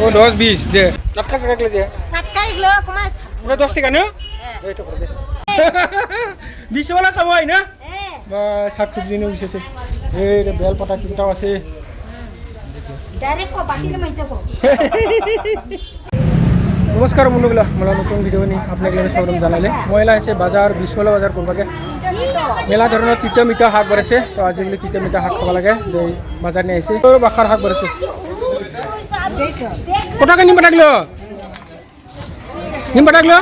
ও 10-20 দে টাটকা রাখলে দে টাটকাই গুলো কমাই পুরো 10 টাকা না এই তো করে দে 20 वाला কামাই না বা শাক সবজি নিয়ে বিশেষ এই রে বেল পাতা কিটাও আছে ডাইরেক্ট কো বাকিলে মাইতে কো নমস্কাৰ বন্ধুগলা मला নতুন ভিডিও নি আপোনালোকে স্বাগতম জনালে মহিলা আছে বাজাৰ বিশৱালা বাজাৰ কৰবাকে মেলা ধৰণৰ তিতা মিঠা শাক বৰাইছে তো আজিকালি তিতা মিঠা শাক খাব লাগে বাজাৰ নি আহিছে তো বাখাৰ শাক বৰাইছে কটাকে নিম পাঠাকলো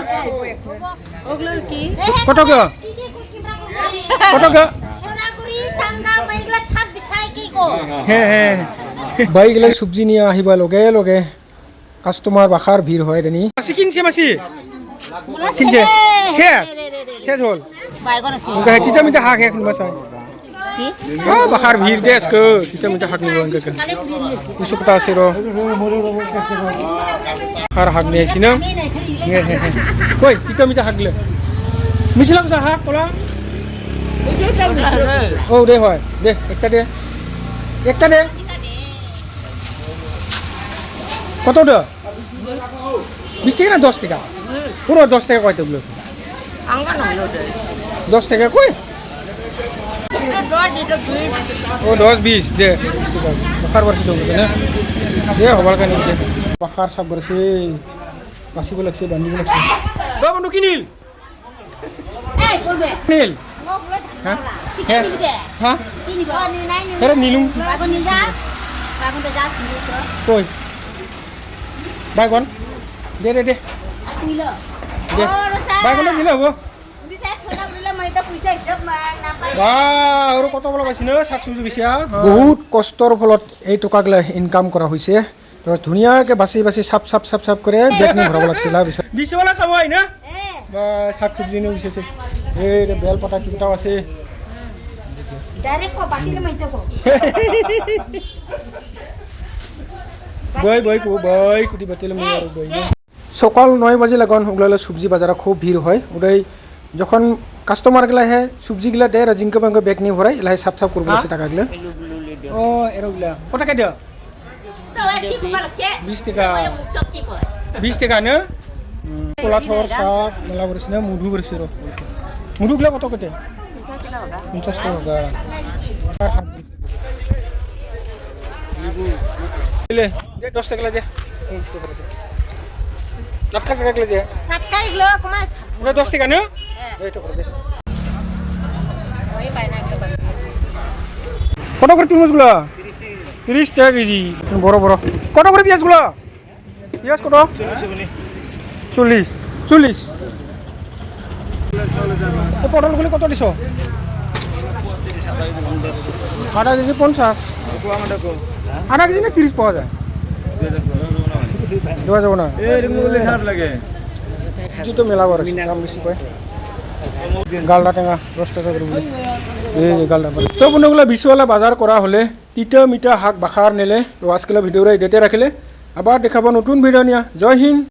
ওগুলো কি কটকে সোনাগুড়ি টাঙ্গা বাইগলা ছাদ বিছাই কি কো হে বাইগলা সবজি নিয়ে আহিবা লগে লগে কাস্টমার বাখার ভিড় হয় দেনি মাছি কিনছে মাছি কিনছে শেষ হল বাইগন আছে উনকা তিতা মিঠা শাক হে কোনবা চাই কি বাখার ভিড় দেশ কো তিতা মিঠা শাক নিব উনকা কিছু কথা আছে র বাখার শাক নিয়ে আসি না কই তিতা মিঠা শাক গলে মিছিলাম যা শাক কলা ও দে হয় দে একটা দে কত দে 20 টাকা না 10 টাকা পুরো 10 টাকা কয়তো গুলো আঙ্গা নলো দে 10 টাকা কই ও 10-20 দে বাখার বর্ষি তো না দে হবার কানে দে বাখার সব বর্ষি বাসিব লাগছে বান্দিব লাগছে ও বন্ধু কিনিল এই করবে নীল হ্যাঁ হ্যাঁ কি নিব নি নাই নি আরে নীলুম বাইগন নি যা বাইগনটা যা শুনি তো কই বাইগন দে তুই ল দে বাইগন দিলে হবো কত বলা পাইছি না শাক চবজি বেছি বহুত কষ্টৰ ফলত এই টকাগিলা ইনকাম কৰা হৈছে তো ধুনীয়াকৈ বাছি চাপ করে বেগ নিয়ে ভরাব লাগছিল 20 वाला কামাই না বা শাক চবজি নিয়ে বিশেষ এই বেল পাতা কিটাও আছে ডাইরেক্ট কো বাকিলে মাইতে কো বই কুটি বাতিলে মই আর বই সকাল 9 বাজে লাগান ওগুলা সবজি বাজারে খুব ভিড় হয় ওটাই যখন কাস্টমার গলা হে সবজি গলা দেয় জিনকে বাঙ্গে বেগ নিয়ে ভরাই এলাই সাপ করব লাগছে টাকা গলা ও এরগুলা কত টাকা দিও 20 টাকা 20 টাকা না কোলা থর শাক মেলা বরিস না মুধু বরিস র মুধু গলা কত কতে 50 টাকা ले 10 টাকা দে টাটকা রাখলে দে টাটকাই গুলো কমাই পুরো 10 টাকা না এই তো করে দে ওই পাইনা গুলো কত করে তুরমুজগুলো 30 টাকা কেজি বড় কত করে পেঁয়াজগুলো পেঁয়াজ কত 40 এই পটলগুলো কত দিছো আধা কেজি 50 আধা কেজি না 30 পাওয়া যায় দেওয়া যাবো না খারাপ লাগে তো মেলা বড় দাম বেশি কয় গালদা টেঙা 10 টাকা করে বলে এই গালদা তো বন্ধুগুলো 20 वाला বাজার করা হলে তিতা মিঠা শাক বাখার নেলে তো আজকের ভিডিওটা এতে রাখিলে আবার দেখাবো নতুন ভিডিও নিয়া জয় হিন্দ।